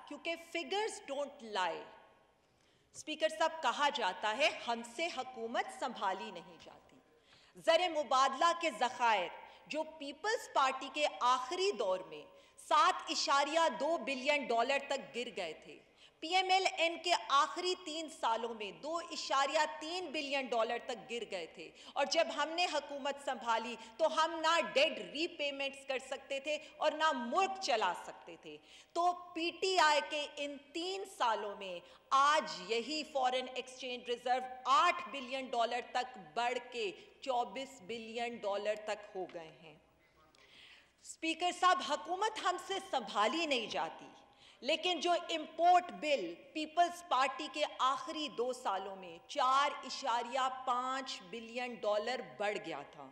क्योंकि figures don't lie. Speaker साहब, कहा जाता है हमसे हुकूमत संभाली नहीं जाती। ज़र मुबादला के ज़खायर जो पीपल्स पार्टी के आखिरी दौर में 7.2 बिलियन डॉलर तक गिर गए थे, PMLN के आखिरी 3 सालों में 2.3 बिलियन डॉलर तक गिर गए थे। और जब हमने हुकूमत संभाली तो हम ना डेट रीपेमेंट्स कर सकते थे और ना मुल्क चला सकते थे। तो PTI के इन 3 सालों में आज यही foreign exchange reserve 8 billion dollar तक बढ़ के 24 बिलियन डॉलर तक हो गए हैं। स्पीकर साहब, हुकूमत हमसे संभाली नहीं जाती, लेकिन जो इंपोर्ट बिल पीपल्स पार्टी के आखिरी 2 सालों में 4.5 बिलियन डॉलर बढ़ गया था,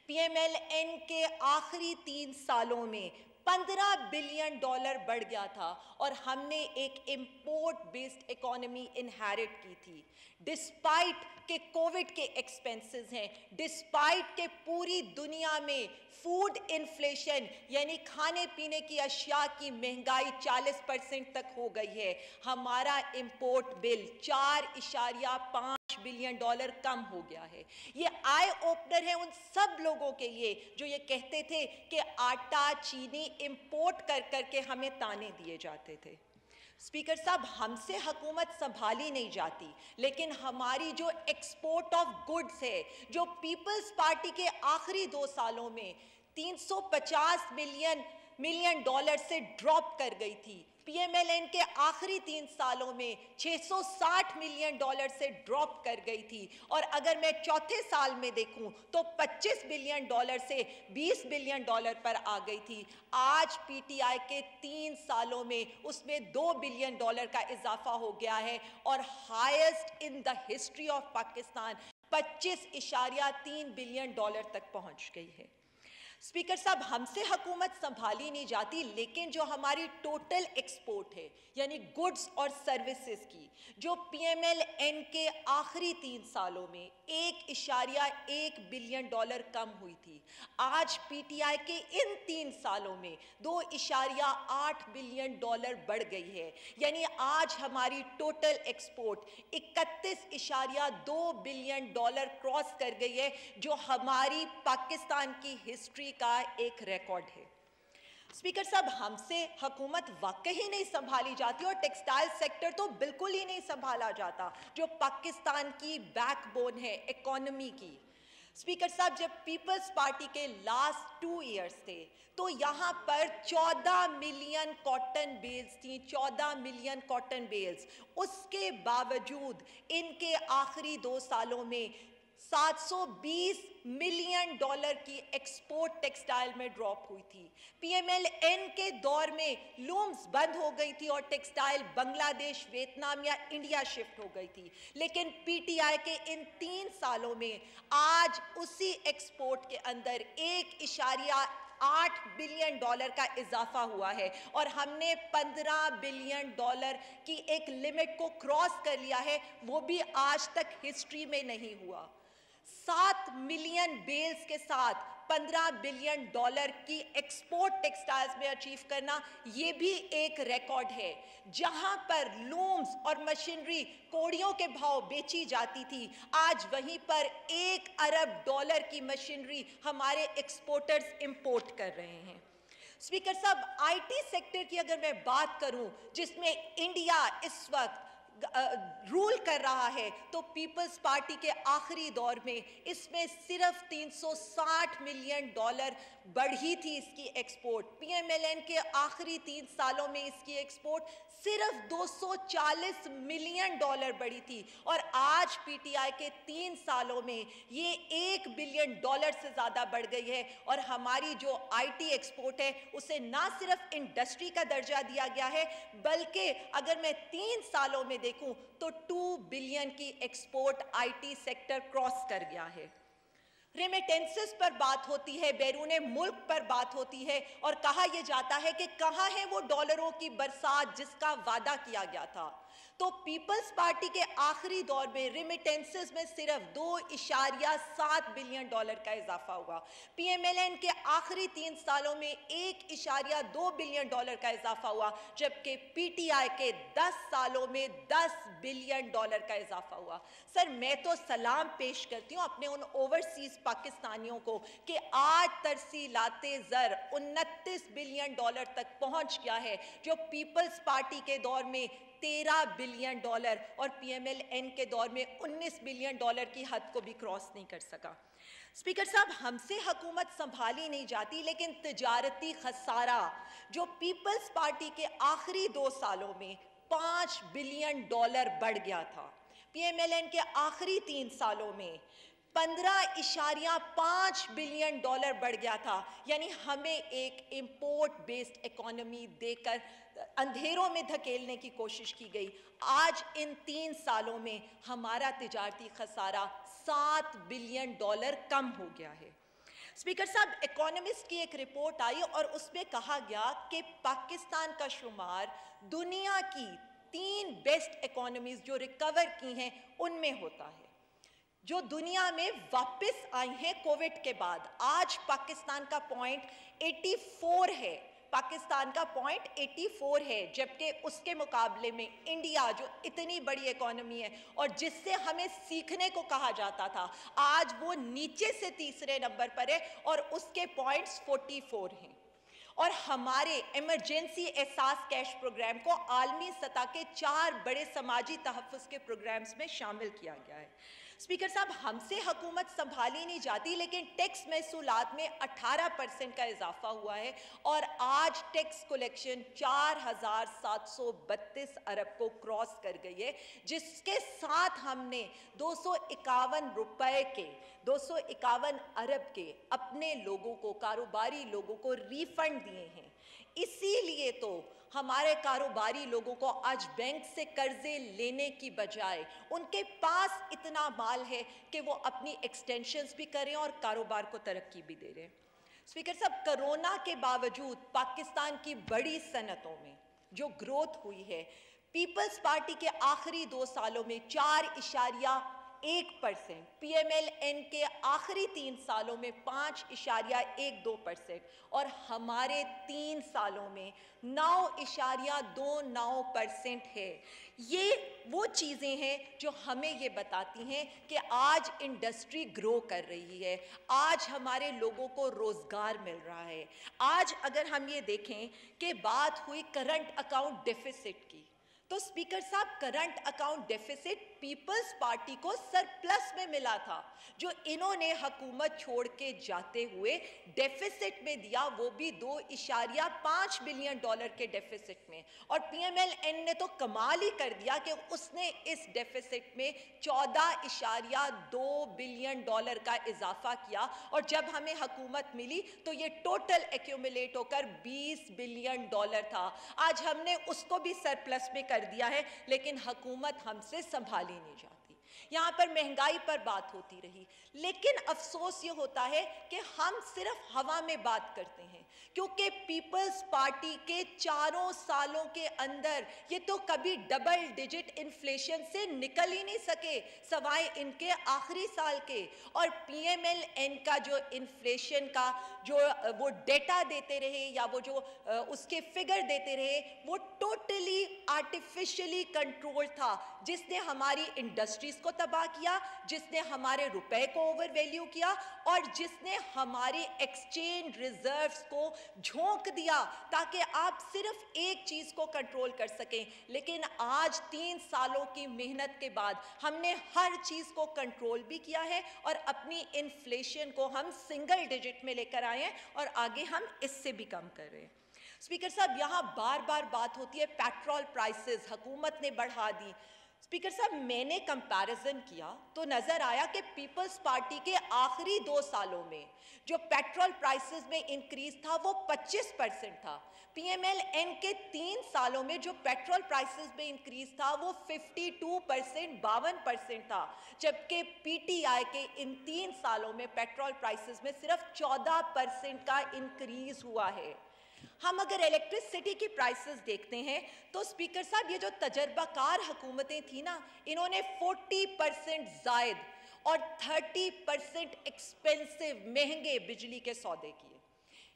PMLN के आखिरी 3 सालों में 15 बिलियन डॉलर बढ़ गया था और हमने एक इंपोर्ट बेस्ड इकोनॉमी इनहेरिट की थी। डिस्पाइट के कोविड के एक्सपेंसेस हैं, डिस्पाइट के पूरी दुनिया में फूड इन्फ्लेशन यानी खाने पीने की अशिया की महंगाई 40% तक हो गई है, हमारा इंपोर्ट बिल 4.5 बिलियन डॉलर कम हो गया है। ये आई ओपनर है उन सब लोगों के लिए जो ये कहते थे कि आटा चीनी इंपोर्ट कर करके हमें ताने दिए जाते थे। स्पीकर साहब, हमसे हुकूमत संभाली नहीं जाती, लेकिन हमारी जो एक्सपोर्ट ऑफ गुड्स है, जो पीपल्स पार्टी के आखिरी 2 सालों में 350 मिलियन डॉलर से ड्रॉप कर गई थी, PMLN के आखिरी 3 सालों में 660 मिलियन डॉलर से ड्रॉप कर गई थी। और अगर मैं चौथे साल में देखूं तो 25 बिलियन डॉलर से 20 बिलियन डॉलर पर आ गई थी। आज PTI के 3 सालों में उसमें 2 बिलियन डॉलर का इजाफा हो गया है और highest in the history of Pakistan 25.3 billion dollar तक पहुंच गई है। स्पीकर साहब, हमसे हुकूमत संभाली नहीं जाती, लेकिन जो हमारी टोटल एक्सपोर्ट है यानी गुड्स और सर्विसेज की, जो PMLN के आखिरी 3 सालों में 1.1 बिलियन डॉलर कम हुई थी, आज PTI के इन 3 सालों में 2.8 बिलियन डॉलर बढ़ गई है। यानी आज हमारी total export 31.2 billion dollar cross कर गई है, जो हमारी पाकिस्तान की हिस्ट्री का एक रिकॉर्ड है। स्पीकर साहब, हमसे हुकूमत वाकई ही नहीं संभाली जाती और टेक्सटाइल सेक्टर तो बिल्कुल ही नहीं संभाला जाता, जो पाकिस्तान की बैकबोन है इकोनॉमी की। स्पीकर साहब, जब पीपल्स पार्टी के लास्ट 2 इयर्स थे तो यहाँ पर 14 मिलियन कॉटन बेल्स थी, 14 मिलियन कॉटन बेल्स। उसके बावजूद इनके आखिरी 2 सालों में 720 मिलियन डॉलर की एक्सपोर्ट टेक्सटाइल में ड्रॉप हुई थी। PMLN के दौर में लूम्स बंद हो गई थी और टेक्सटाइल बांग्लादेश, वियतनाम या इंडिया शिफ्ट हो गई थी, लेकिन PTI के इन 3 सालों में आज उसी एक्सपोर्ट के अंदर 1.8 बिलियन डॉलर का इजाफा हुआ है और हमने 15 बिलियन डॉलर की एक लिमिट को क्रॉस कर लिया है, वो भी आज तक हिस्ट्री में नहीं हुआ। 7 मिलियन बेल्स के साथ 15 बिलियन डॉलर की एक्सपोर्ट टेक्सटाइल्स में अचीव करना, ये भी एक रिकॉर्ड है। जहां पर लूम्स और मशीनरी कौड़ियों के भाव बेची जाती थी, आज वहीं पर 1 अरब डॉलर की मशीनरी हमारे एक्सपोर्टर्स इंपोर्ट कर रहे हैं। स्पीकर साहब, IT सेक्टर की अगर मैं बात करूं, जिसमें इंडिया इस वक्त रूल कर रहा है, तो पीपल्स पार्टी के आखिरी दौर में इसमें सिर्फ 360 मिलियन डॉलर बढ़ी थी इसकी एक्सपोर्ट। PMLN के आखिरी 3 सालों में इसकी एक्सपोर्ट सिर्फ 240 मिलियन डॉलर बढ़ी थी और आज PTI के 3 सालों में ये 1 बिलियन डॉलर से ज़्यादा बढ़ गई है। और हमारी जो IT एक्सपोर्ट है उसे ना सिर्फ इंडस्ट्री का दर्जा दिया गया है, बल्कि अगर मैं 3 सालों में देखूं तो 2 बिलियन की एक्सपोर्ट IT सेक्टर क्रॉस कर गया है। रेमिटेंसेस पर बात होती है, बैरून मुल्क पर बात होती है और कहा यह जाता है कि कहाँ है वो डॉलरों की बरसात जिसका वादा किया गया था। तो पीपल्स पार्टी के आखिरी दौर में रेमिटेंसेस में सिर्फ 2.7 बिलियन डॉलर का इजाफा हुआ। पीएमएलएन के आखिरी 3 सालों में 1.2 बिलियन डॉलर का इजाफा हुआ, जबकि पीटीआई के 10 सालों में 10 बिलियन डॉलर का इजाफा हुआ। सर, मैं तो सलाम पेश करती हूँ अपने उन ओवरसीज पाकिस्तानियों को कि आज तरसीलाते ज़र 29 बिलियन डॉलर तक पहुंच गया है, जो पीपल्स पार्टी के दौर में 13 बिलियन डॉलर और पीएमएलएन के दौर में 19 बिलियन डॉलर की हद को भी क्रॉस नहीं कर सका। स्पीकर साहब, हमसे हुकूमत संभाली नहीं जाती, लेकिन तिजारती खसारा जो पीपल्स पार्टी के आखिरी 2 सालों में 5 बिलियन डॉलर बढ़ गया था, पीएमएलएन के आखिरी 3 सालों में 15.5 बिलियन डॉलर बढ़ गया था। यानी हमें एक इंपोर्ट बेस्ड इकोनॉमी देकर अंधेरों में धकेलने की कोशिश की गई। आज इन 3 सालों में हमारा तिजारती खसारा 7 बिलियन डॉलर कम हो गया है। स्पीकर साहब, इकोनॉमिस्ट की एक रिपोर्ट आई और उसमें कहा गया कि पाकिस्तान का शुमार दुनिया की 3 बेस्ट इकोनॉमीज जो रिकवर की हैं उनमें होता है, जो दुनिया में वापस आई हैं कोविड के बाद। आज पाकिस्तान का पॉइंट 84 है, पाकिस्तान का पॉइंट 84 है, जबकि उसके मुकाबले में इंडिया जो इतनी बड़ी इकोनॉमी है और जिससे हमें सीखने को कहा जाता था, आज वो नीचे से तीसरे नंबर पर है और उसके पॉइंट्स 44 हैं। और हमारे इमरजेंसी एहसास कैश प्रोग्राम को आलमी सतह के 4 बड़े समाजी तहफ़्फ़ुज़ के प्रोग्राम्स में शामिल किया गया है। स्पीकर साहब, हमसे हुकूमत संभाली नहीं जाती, लेकिन टैक्स महसूलात में 18% का इजाफा हुआ है और आज टैक्स कलेक्शन 4,732 अरब को क्रॉस कर गई है, जिसके साथ हमने 251 अरब के अपने लोगों को, कारोबारी लोगों को रिफंड दिए हैं। इसीलिए तो हमारे कारोबारी लोगों को आज बैंक से कर्जे लेने की बजाय उनके पास इतना माल है कि वो अपनी एक्सटेंशंस भी करें और कारोबार को तरक्की भी दे रहे हैं। स्पीकर साहब, कोरोना के बावजूद पाकिस्तान की बड़ी सनतों में जो ग्रोथ हुई है, पीपल्स पार्टी के आखिरी 2 सालों में 4.1%, पीएमएलएन के आखिरी 3 सालों में 5.12% और हमारे 3 सालों में 9.29% है। ये वो चीज़ें हैं जो हमें ये बताती हैं कि आज इंडस्ट्री ग्रो कर रही है, आज हमारे लोगों को रोज़गार मिल रहा है। आज अगर हम ये देखें कि बात हुई करंट अकाउंट डेफिसिट की, तो स्पीकर साहब, current account deficit People's Party को सरप्लस में मिला था। जो इन्होंने हुकूमत छोड़ के जाते हुए डेफिसिट में दिया, वो भी 2.5 बिलियन डॉलर के डेफिसिट में। और पीएमएलएन ने तो कमाल ही कर दिया कि उसने इस डेफिसिट में 14.2 बिलियन डॉलर का इजाफा किया और जब हमें हुकूमत मिली तो ये टोटल एक्यूमुलेट होकर 20 बिलियन डॉलर था। आज हमने उसको भी सरप्लस में कर दिया है, लेकिन हुकूमत हमसे संभाली नहीं जाती। यहाँ पर महंगाई पर बात होती रही, लेकिन अफसोस ये होता है कि हम सिर्फ हवा में बात करते हैं, क्योंकि पीपल्स पार्टी के 4 सालों के अंदर ये तो कभी डबल डिजिट इन्फ्लेशन से निकल ही नहीं सके, सवाए इनके आखिरी साल के। और पीएमएलएन का जो इन्फ्लेशन का जो वो डेटा देते रहे या वो जो उसके फिगर देते रहे, वो टोटली आर्टिफिशियली कंट्रोल था, जिसने हमारी इंडस्ट्रीज को तबाह किया, जिसने हमारे रुपए को ओवर वैल्यू किया और जिसने हमारी एक्सचेंज रिजर्व्स को झोंक दिया ताकि आप सिर्फ एक चीज को कंट्रोल कर सकें। लेकिन आज 3 सालों की मेहनत के बाद हमने हर चीज को कंट्रोल भी किया है और अपनी इन्फ्लेशन को हम सिंगल डिजिट में लेकर आए हैं और आगे हम इससे भी कम कर रहे हैं। स्पीकर साहब, यहाँ बार बार बात होती है पेट्रोल प्राइसेस हुकूमत ने बढ़ा दी। स्पीकर साहब, मैंने कंपैरिजन किया तो नजर आया कि पीपल्स पार्टी के आखिरी 2 सालों में जो पेट्रोल प्राइसेस में इंक्रीज था वो 25% था। पीएमएल-एन के 3 सालों में जो पेट्रोल प्राइसेस में इंक्रीज था वो 52%, 52% था, जबकि पीटीआई के इन 3 सालों में पेट्रोल प्राइसेस में सिर्फ 14% का इंक्रीज हुआ है। हम अगर इलेक्ट्रिसिटी की प्राइसेस देखते हैं तो स्पीकर साहब, ये जो तजर्बाकार हुकूमतें थी ना, इन्होंने 40% जायद और 30% एक्सपेंसिव महंगे बिजली के सौदे किए।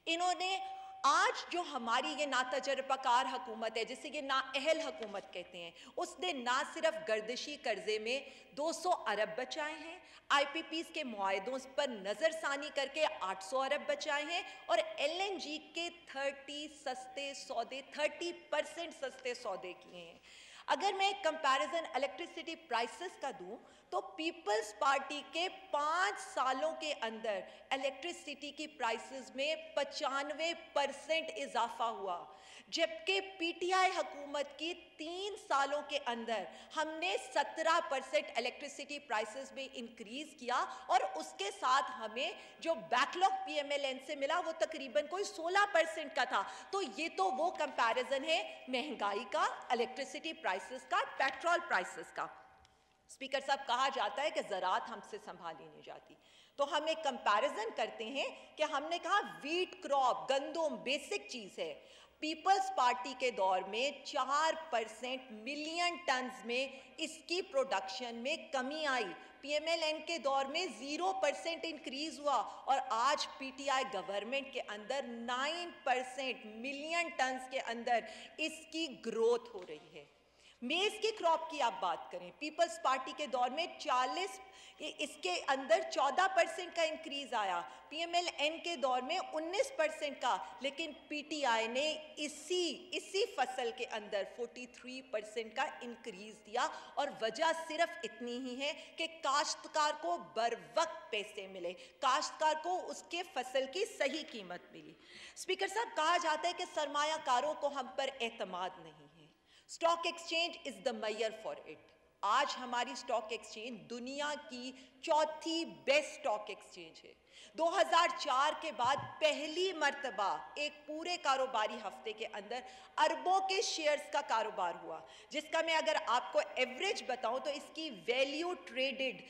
इन्होंने आज जो हमारी ये नातजर्बाकार हुकूमत है, जिसे ये नाअहल हुकूमत कहते हैं, उसने ना सिर्फ गर्दिशी कर्जे में 200 अरब बचाए हैं, आईपीपीज के मुआहदों पर नजरसानी करके 800 अरब बचाए हैं और एलएनजी के 30% सस्ते सौदे किए हैं। अगर मैं कंपैरिजन इलेक्ट्रिसिटी प्राइसेस का दूं तो पीपल्स पार्टी के 5 सालों के अंदर इलेक्ट्रिसिटी की प्राइसेस में 95% इजाफा हुआ, जबकि पीटीआई हुकूमत की 3 सालों के अंदर हमने 17% इलेक्ट्रिसिटी प्राइसेस में इंक्रीज किया और उसके साथ हमें जो बैकलॉग पीएमएल-एन से मिला वो तकरीबन कोई 16% का था। तो ये तो वो कंपैरिजन है महंगाई का, इलेक्ट्रिसिटी प्राइसेस का, पेट्रोल प्राइसेस का। स्पीकर साहब, कहा जाता है कि ज़राअत हमसे संभाली नहीं जाती, तो हम एक कंपैरिजन करते हैं कि हमने कहा वीट क्रॉप, गंदम बेसिक चीज़ है, पीपल्स पार्टी के दौर में 4% मिलियन टन्स में इसकी प्रोडक्शन में कमी आई, पीएमएल-एन के दौर में 0% इंक्रीज हुआ और आज पीटीआई गवर्नमेंट के अंदर 9% मिलियन टन्स के अंदर इसकी ग्रोथ हो रही है। मेज़ की क्रॉप की आप बात करें, पीपल्स पार्टी के दौर में 40, इसके अंदर 14% का इंक्रीज आया, पीएमएल-एन के दौर में 19% का, लेकिन पीटीआई ने इसी फसल के अंदर 43% का इंक्रीज दिया और वजह सिर्फ इतनी ही है कि काश्तकार को बर वक्त पैसे मिले, काश्तकार को उसके फसल की सही कीमत मिली। स्पीकर साहब, कहा जाता है कि सरमायाकारों को हम पर एतमाद नहीं है, stock exchange is the mayor for it. आज हमारी स्टॉक एक्सचेंज दुनिया की 4थी बेस्ट स्टॉक एक्सचेंज है। 2004 के बाद पहली मर्तबा एक पूरे कारोबारी हफ्ते के अंदर अरबों के शेयर्स का कारोबार हुआ, जिसका मैं अगर आपको एवरेज बताऊं तो इसकी वैल्यू ट्रेडेड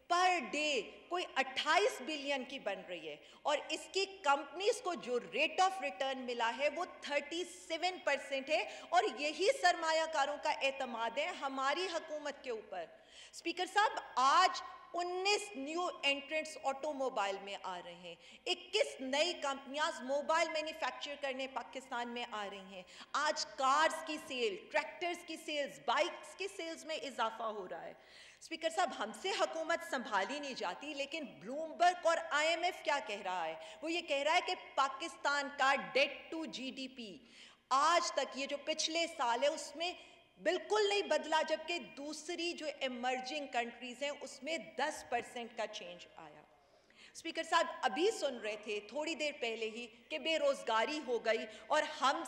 पर डे कोई 28 बिलियन की बन रही है और इसकी कंपनीज को जो रेट ऑफ रिटर्न मिला है वो 37% है और यही सरमायाकारों का एतमाद है हमारी हुकूमत के ऊपर। स्पीकर साहब, आज 19 न्यू एंट्रेंट्स ऑटोमोबाइल में आ रहे हैं, 21 नई कंपनियां मोबाइल मैन्युफैक्चर करने पाकिस्तान में आ रही हैं। आज कार्स की सेल, ट्रैक्टर्स की सेल्स, बाइक्स की सेल्स में इजाफा हो रहा है। स्पीकर साहब, हमसे हुकूमत संभाली नहीं जाती, लेकिन ब्लूमबर्ग और आईएमएफ क्या कह रहा है? वो ये कह रहा है कि पाकिस्तान का डेट टू जीडीपी आज तक, ये जो पिछले साल है उसमें बिल्कुल नहीं बदला, जबकि दूसरी जो इमर्जिंग कंट्रीज हैं उसमें 10% का चेंज आया। स्पीकर साहब, अभी सुन रहे थे थोड़ी देर पहले ही कि बेरोजगारी हो गई और हम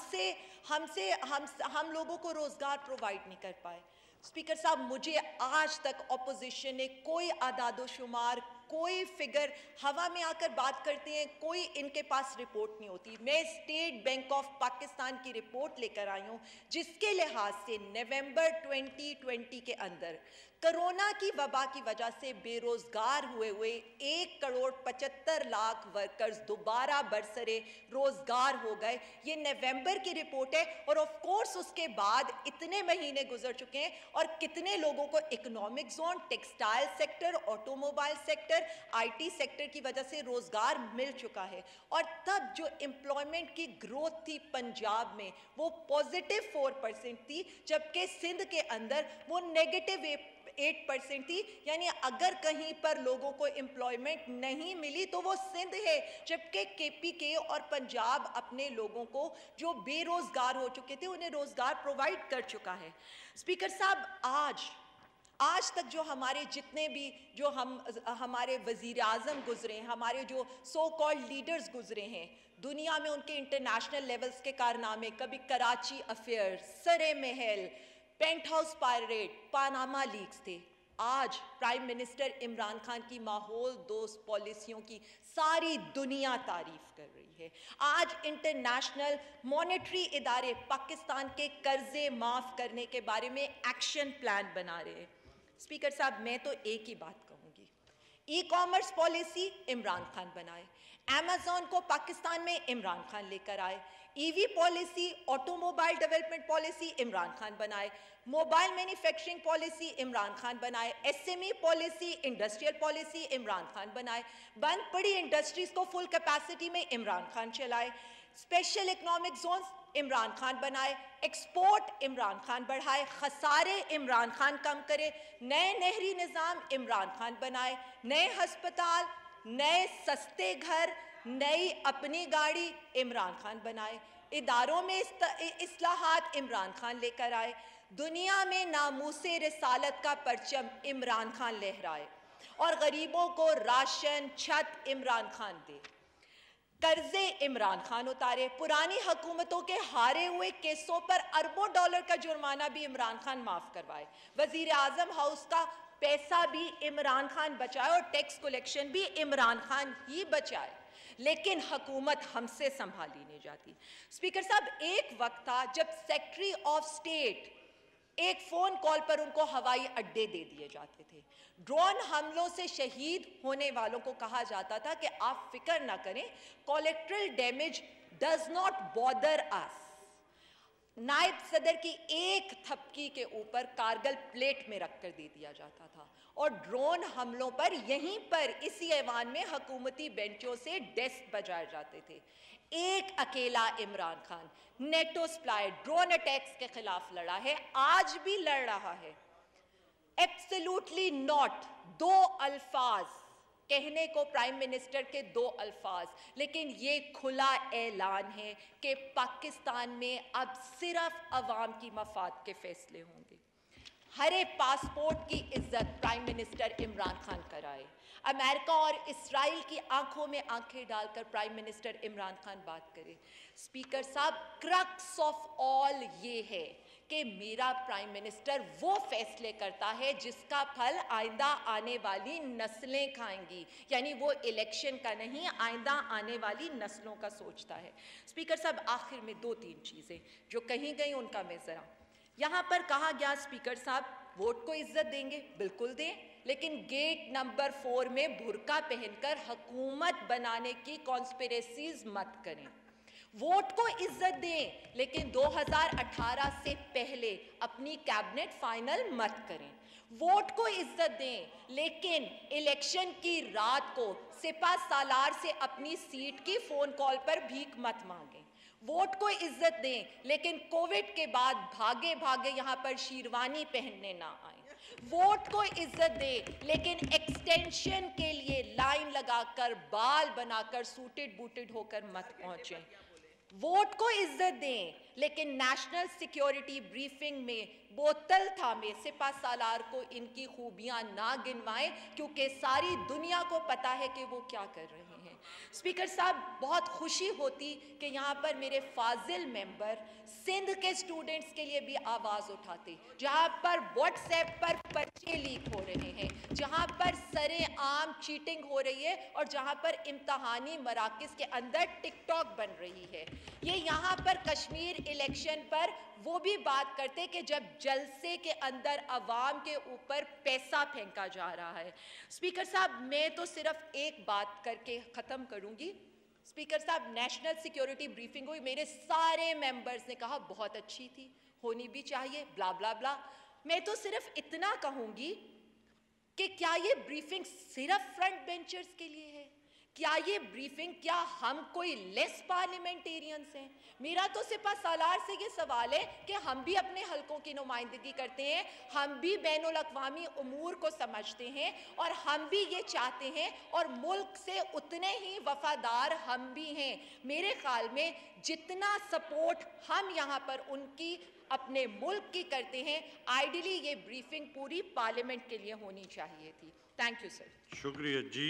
लोगों को रोजगार प्रोवाइड नहीं कर पाए। स्पीकर साहब, मुझे आज तक ऑपोजिशन ने कोई आदादोशुमार, कोई फिगर हवा में आकर बात करते हैं, कोई इनके पास रिपोर्ट नहीं होती। मैं स्टेट बैंक ऑफ पाकिस्तान की रिपोर्ट लेकर आई हूँ, जिसके लिहाज से नवंबर 2020 के अंदर कोरोना की वबा की वजह से बेरोजगार हुए 1,75,00,000 वर्कर्स दोबारा बरसरे रोजगार हो गए। ये नवंबर की रिपोर्ट है और ऑफ कोर्स उसके बाद इतने महीने गुजर चुके हैं और कितने लोगों को economic zone, textile sector, automobile sector, IT sector की वजह से रोजगार मिल चुका है। और तब जो एम्प्लॉयमेंट की ग्रोथ थी पंजाब में वो पॉजिटिव 4% थी, जबकि सिंध के अंदर वो नेगेटिव 8% थी। यानी अगर कहीं पर लोगों को एम्प्लॉयमेंट नहीं मिली तो वो सिंध है, जबकि केपीके और पंजाब अपने लोगों को जो बेरोजगार हो चुके थे उन्हें रोजगार प्रोवाइड कर चुका है। स्पीकर साहब, आज तक जो हमारे जितने भी जो हमारे वजीर आज़म गुजरे हैं, हमारे जो सो कॉल्ड लीडर्स गुजरे हैं दुनिया में, उनके इंटरनेशनल लेवल्स के कारनामे, कभी कराची अफेयर, सरे महल, penthouse pirate, Panama leaks थे। आज प्राइम मिनिस्टर इमरान खान की माहौल दोस्त पॉलिसियों की सारी दुनिया तारीफ कर रही है। आज इंटरनेशनल मॉनेटरी इदारे पाकिस्तान के कर्जे माफ करने के बारे में एक्शन प्लान बना रहे हैं। स्पीकर साहब, मैं तो एक ही बात कहूंगी, e commerce policy Imran Khan बनाए, अमेज़न को पाकिस्तान में इमरान खान लेकर आए, EV policy, automobile development policy Imran Khan बनाए, mobile manufacturing policy Imran Khan बनाए, SME policy, industrial policy Imran Khan बनाए, बंद पड़ी इंडस्ट्रीज को फुल कैपेसिटी में इमरान खान चलाए, special economic zones Imran Khan बनाए, एक्सपोर्ट इमरान खान बढ़ाए, खसारे इमरान खान कम करे, नए नहरी निज़ाम इमरान खान बनाए, नए अस्पताल, नए सस्ते घर, नई अपनी गाड़ी इमरान खान बनाए, इदारों में इस्लाहात इमरान खान लेकर आए, दुनिया में नामूसे रिसालत का परचम इमरान खान लहराए और गरीबों को राशन छत इमरान खान दे, कर्जे इमरान खान उतारे, पुरानी हुकूमतों के हारे हुए केसों पर अरबों डॉलर का जुर्माना भी इमरान खान माफ करवाए, वजीर आजम हाउस का पैसा भी इमरान खान बचाए और टैक्स कलेक्शन भी इमरान खान ही बचाए। लेकिन हुकूमत हमसे संभाली नहीं जाती। स्पीकर साहब, एक वक्त था जब सेक्रेटरी ऑफ स्टेट एक फोन कॉल पर उनको हवाई अड्डे दे दिए जाते थे, ड्रोन हमलों से शहीद होने वालों को कहा जाता था कि आप फिक्र ना करें, collateral damage does not bother us. नायब सदर की एक थपकी के ऊपर कारगिल प्लेट में रखकर दे दिया जाता था और ड्रोन हमलों पर यहीं पर इसी ऐवान में हुकूमती बेंचों से डेस्क बजाए जाते थे। एक अकेला Imran Khan NATO supply drone attacks के खिलाफ लड़ा है, आज भी लड़ रहा है। एब्सोल्युटली नॉट, दो अल्फाज कहने को प्राइम मिनिस्टर के दो अल्फाज, लेकिन ये खुला ऐलान है कि पाकिस्तान में अब सिर्फ अवाम की मफाद के फैसले होंगे। हरे पासपोर्ट की इज्जत प्राइम मिनिस्टर इमरान खान कराए। अमेरिका और इस्राइल की आंखों में आंखें डालकर प्राइम मिनिस्टर इमरान खान बात करे। स्पीकर साहब, क्रक्स ऑफ ऑल ये है कि मेरा प्राइम मिनिस्टर वो फैसले करता है जिसका फल आइंदा आने वाली नस्लें खाएंगी, यानी वो इलेक्शन का नहीं, आइंदा आने वाली नस्लों का सोचता है। स्पीकर साहब, आखिर में दो तीन चीज़ें जो कही गई उनका मैं ज़रा, यहाँ पर कहा गया स्पीकर साहब वोट को इज्जत देंगे, बिल्कुल दें, लेकिन गेट नंबर 4 में बुर्का पहनकर हुकूमत बनाने की कॉन्स्पिरेसीज मत करें। वोट को इज्जत दें, लेकिन 2018 से पहले अपनी कैबिनेट फाइनल मत करें। वोट को इज्जत दें, लेकिन इलेक्शन की रात को सिपा सालार से अपनी सीट की फोन कॉल पर भीख मत मांगें। वोट को इज्जत दें, लेकिन कोविड के बाद भागे भागे यहाँ पर शेरवानी पहनने ना आए। वोट को इज्जत दें, लेकिन एक्सटेंशन के लिए लाइन लगाकर बाल बनाकर सूटेड बूटेड होकर मत पहुंचें। वोट को इज्जत दें, लेकिन नेशनल सिक्योरिटी ब्रीफिंग में बोतल थामे सिपा सालार को इनकी खूबियां ना गिनवाएं, क्योंकि सारी दुनिया को पता है कि वो क्या कर रहे हैं। स्पीकर साहब, बहुत खुशी होती कि यहाँ पर मेरे फाजिल मेंबर सिंध के स्टूडेंट्स के लिए भी आवाज़ उठाते, जहाँ पर व्हाट्सएप पर पर्चे लीक हो रहे हैं, जहाँ पर सरेआम चीटिंग हो रही है और जहाँ पर इम्तहानी मराकज़ के अंदर टिकटॉक बन रही है। ये यहाँ पर कश्मीर इलेक्शन पर वो भी बात करते कि जब जलसे के अंदर अवाम के ऊपर पैसा फेंका जा रहा है। स्पीकर साहब, मैं तो सिर्फ एक बात करके ख़त्म करूँगी। स्पीकर साहब, नेशनल सिक्योरिटी ब्रीफिंग हुई, मेरे सारे मेंबर्स ने कहा बहुत अच्छी थी, होनी भी चाहिए, ब्ला ब्ला ब्ला। मैं तो सिर्फ इतना कहूँगी कि क्या ये ब्रीफिंग सिर्फ फ्रंट बेंचर्स के लिए है? क्या ये ब्रीफिंग, क्या हम कोई लेस पार्लियामेंटेरियंस हैं? मेरा तो सिपा सालार से ये सवाल है कि हम भी अपने हलकों की नुमाइंदगी करते हैं, हम भी बैनुल अक़वामी उमूर को समझते हैं और हम भी ये चाहते हैं और मुल्क से उतने ही वफादार हम भी हैं। मेरे ख्याल में जितना सपोर्ट हम यहाँ पर उनकी अपने मुल्क की करते हैं, आइडियली ये ब्रीफिंग पूरी पार्लियामेंट के लिए होनी चाहिए थी। Thank you sir. शुक्रिया जी।